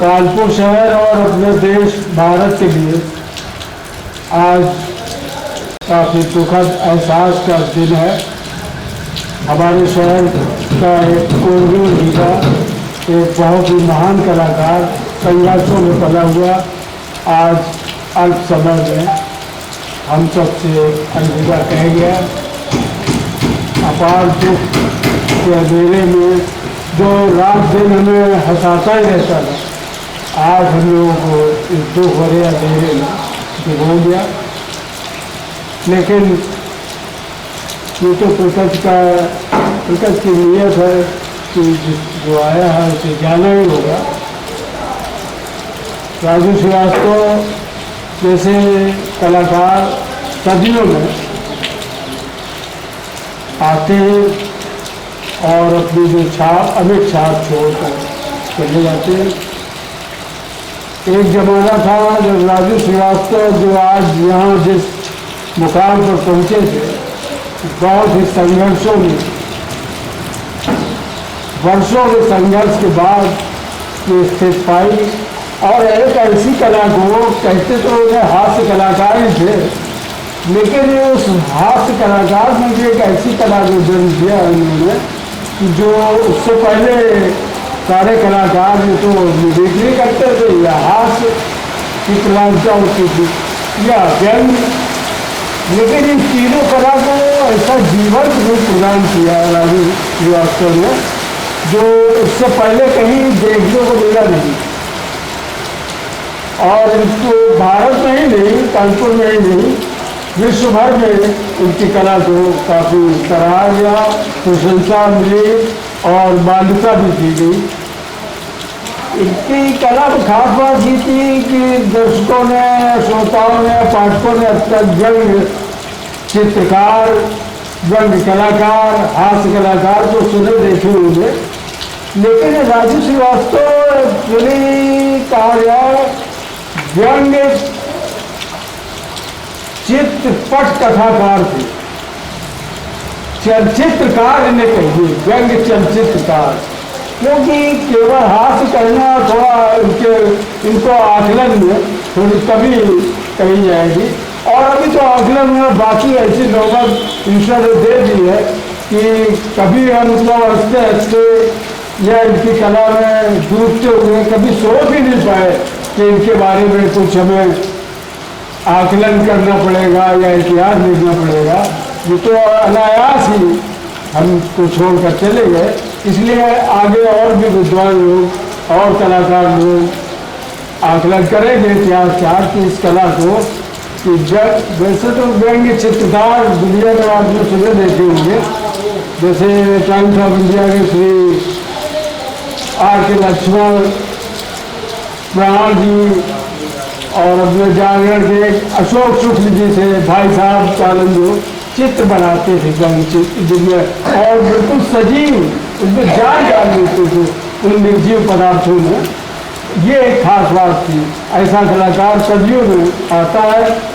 कानपुर शहर और अपने देश भारत के लिए आज काफ़ी दुखद एहसास का दिन है। हमारे शहर का एक कोई हीरा, एक बहुत ही महान कलाकार, संघर्षों में पला हुआ, आज अल्प समय में हम सबसे अलविदा कह गया। अपार दुख के अंधेरे में जो रात दिन हमें हंसाता ही रहता था, आज हम लोगों को इस दुख भरे अंधेरे में डुबो गया। लेकिन ये तो प्रकृति की नीयत है कि जो आया है उसे जाना ही होगा। राजू श्रीवास्तव जैसे कलाकार सदियों में आते हैं और अपनी जो छाप अमिट छाप छोड़कर चले जाते हैं। एक ज़माना था जब राजू श्रीवास्तव जो आज यहाँ जिस मुकाम पर पहुँचे थे, बहुत ही संघर्षों में, वर्षों के संघर्ष के बाद ये स्थिति पाई। और एक ऐसी कला को कहते तो उन्हें हास्य कलाकार ही थे, लेकिन ये उस हास्य कलाकार में भी एक ऐसी कला को जन्म दिया उन्होंने जो उससे पहले सारे कलाकार जो तो मिमिक्री करते थे या हास्य की प्रलांचा होती थी या व्यंग, लेकिन इन तीनों कला को ऐसा जीवंत रूप प्रदान किया राजू श्रीवास्तव ने, जो उससे पहले कहीं देखने को मिला नहीं। और इनको भारत में ही नहीं, कानपुर में ही नहीं, विश्व भर में उनकी कला को काफ़ी सराहा गया, प्रशंसा मिली और मान्यता भी दी गई। इनकी कला में खास बात ये थी कि दर्शकों ने, श्रोताओं ने, पाठकों ने अब तक व्यंग चित्रकार, व्यंग कलाकार, हास्य कलाकार को सुने देखे होंगे, लेकिन राजू श्रीवास्तव एक्चुअली कहा जाए व्यंग चित्रपट कथाकार थे, चलचित्रकार इन्हें कहिए, व्यंग चलचित्रकार, क्योंकि केवल हास्य करना थोड़ा इनको आकलन में थोड़ी कमी कही जाएगी। और अभी तो आकलन में बाकी ऐसी नौबत ईश्वर ने दे दी है कि कभी हम मतलब हंसते हंसते या इनकी कला में डूबते हुए कभी सोच ही नहीं पाए कि इनके बारे में कुछ हमें आकलन करना पड़ेगा या इतिहास लिखना पड़ेगा। ये तो अनायास ही हमको छोड़कर चले गए। इसलिए आगे और भी विद्वान लोग और कलाकार लोग आकलन करेंगे इतिहासकार की इस कला को, कि जब वैसे तो व्यंग्य चित्रकार दुनिया में आपने सुने देखे होंगे, जैसे टाइम्स ऑफ इंडिया के श्री R.K. लक्ष्मण प्राण जी और अपने जागरण के अशोक शुक्ल जी से भाई साहब चालन जो चित्र बनाते थे व्यंग्य चित्र, जिनमें और बिल्कुल सजीव, उसमें जान लेते थे उन निर्जीव पदार्थों में। ये एक खास बात थी। ऐसा कलाकार सदियों में आता है।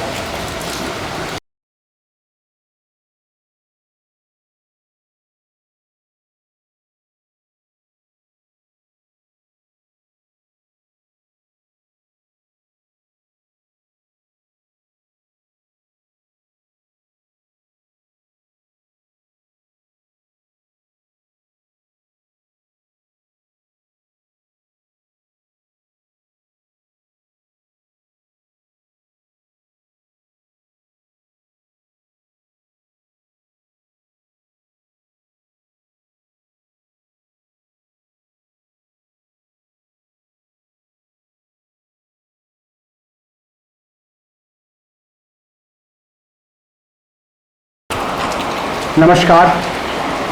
नमस्कार,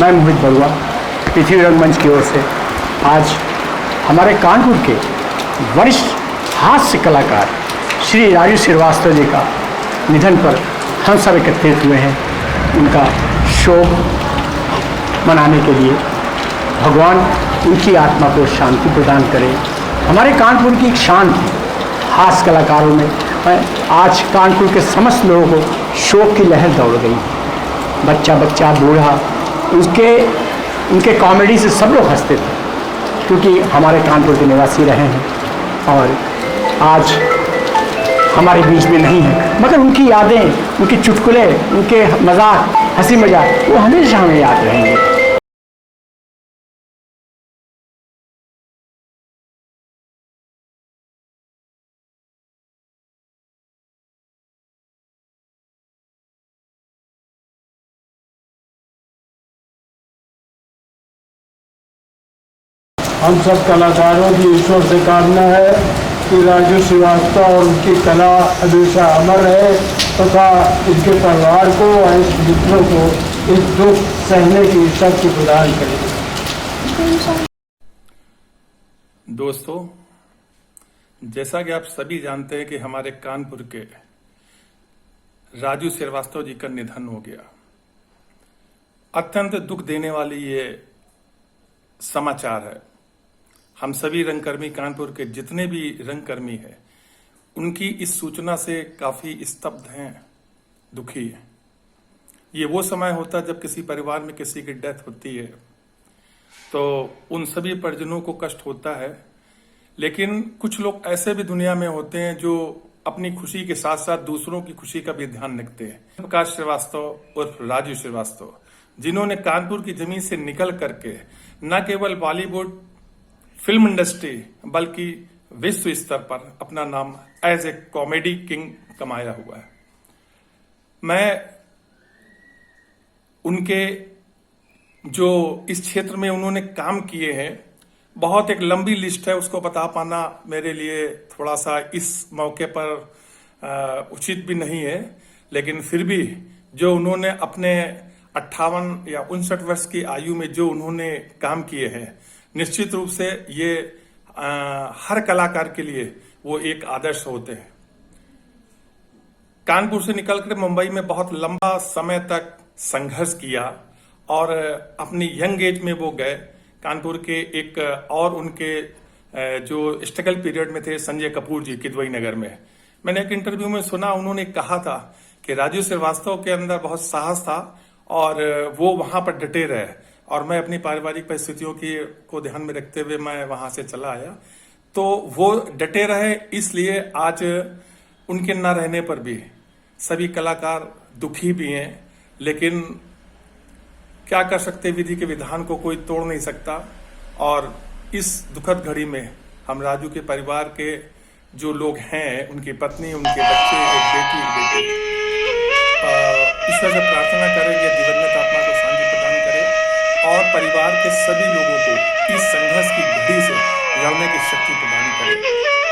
मैं मोहित बरुआ पृथ्वी रंगमंच की ओर से आज हमारे कानपुर के वरिष्ठ हास्य कलाकार श्री राजू श्रीवास्तव जी का निधन पर हम सब एकत्रित हुए हैं। उनका शोक मनाने के लिए भगवान उनकी आत्मा को शांति प्रदान करे। हमारे कानपुर की एक शान थी हास्य कलाकारों में। आज कानपुर के समस्त लोगों को शोक की लहर दौड़ गई। बच्चा बच्चा बूढ़ा उनके कॉमेडी से सब लोग हंसते थे, क्योंकि हमारे कानपुर के निवासी रहे हैं। और आज हमारे बीच में नहीं है, मगर उनकी यादें, उनके चुटकुले, उनके मजाक, हंसी मजाक वो हमेशा हमें याद रहेंगे। हम सब कलाकारों की ईश्वर से कामना है कि राजू श्रीवास्तव और उनकी कला हमेशा अमर रहे तथा इनके परिवार को और इस मित्रों को इस दुख सहने की शक्ति प्रदान करें। दोस्तों, जैसा कि आप सभी जानते हैं कि हमारे कानपुर के राजू श्रीवास्तव जी का निधन हो गया। अत्यंत दुख देने वाली ये समाचार है। हम सभी रंगकर्मी, कानपुर के जितने भी रंगकर्मी हैं, उनकी इस सूचना से काफी स्तब्ध हैं, दुखी हैं। ये वो समय होता है जब किसी परिवार में किसी की डेथ होती है तो उन सभी परिजनों को कष्ट होता है, लेकिन कुछ लोग ऐसे भी दुनिया में होते हैं जो अपनी खुशी के साथ साथ दूसरों की खुशी का भी ध्यान रखते हैं। प्रकाश श्रीवास्तव उर्फ राजू श्रीवास्तव, जिन्होंने कानपुर की जमीन से निकल करके न केवल बॉलीवुड फिल्म इंडस्ट्री बल्कि विश्व स्तर पर अपना नाम एज ए कॉमेडी किंग कमाया हुआ है। मैं उनके जो इस क्षेत्र में उन्होंने काम किए हैं, बहुत एक लंबी लिस्ट है, उसको बता पाना मेरे लिए थोड़ा सा इस मौके पर उचित भी नहीं है, लेकिन फिर भी जो उन्होंने अपने 58 या 59 वर्ष की आयु में जो उन्होंने काम किए हैं, निश्चित रूप से ये हर कलाकार के लिए वो एक आदर्श होते हैं। कानपुर से निकलकर मुंबई में बहुत लंबा समय तक संघर्ष किया और अपनी यंग एज में वो गए। कानपुर के एक और उनके जो स्ट्रगल पीरियड में थे संजय कपूर जी किदवई नगर में। मैंने एक इंटरव्यू में सुना, उन्होंने कहा था कि राजू श्रीवास्तव के अंदर बहुत साहस था और वो वहां पर डटे रहे, और मैं अपनी पारिवारिक परिस्थितियों को ध्यान में रखते हुए मैं वहां से चला आया। तो वो डटे रहे, इसलिए आज उनके न रहने पर भी सभी कलाकार दुखी भी हैं, लेकिन क्या कर सकते, विधि के विधान को कोई तोड़ नहीं सकता। और इस दुखद घड़ी में हम राजू के परिवार के जो लोग हैं, उनकी पत्नी, उनके बच्चे, एक बेटी, एक बेटे, ईश्वर से प्रार्थना करेंगे दिवंगत आत्मा को शांति प्रदान करे और परिवार के सभी लोगों को इस संघर्ष की घड़ी से लड़ने की शक्ति प्रदान करे।